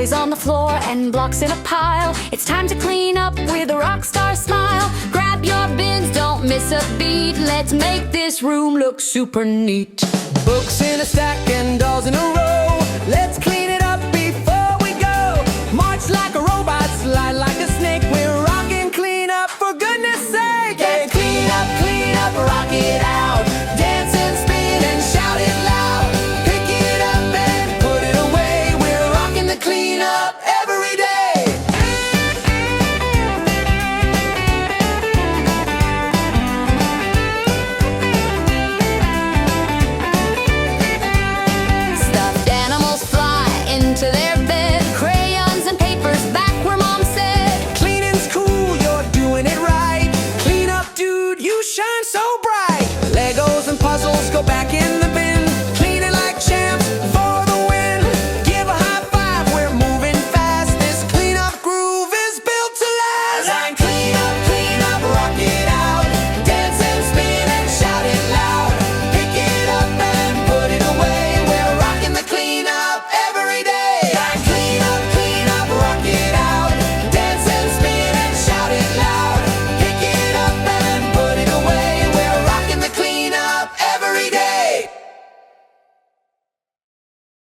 toys on the floor and blocks in a pile. It's time to clean up with a rock star smile. Grab your bins, don't miss a beat. Let's make this room look super neat. Books in a stack and dolls in a row. Let's clean it up before we go. March like a robot, slide like a snake. We're rockin' clean up, for goodness sake. Yeah, clean up, rock it out. Dance and spin and shout it loud. Pick it up and put it away. We're rockin' the clean up every day. Stuffed animals fly into their bed. Crayons and papers back where Mom said. Cleaning's cool, you're doing it right. Clean up, dude, you shine so bright. Legos and puzzles go back in the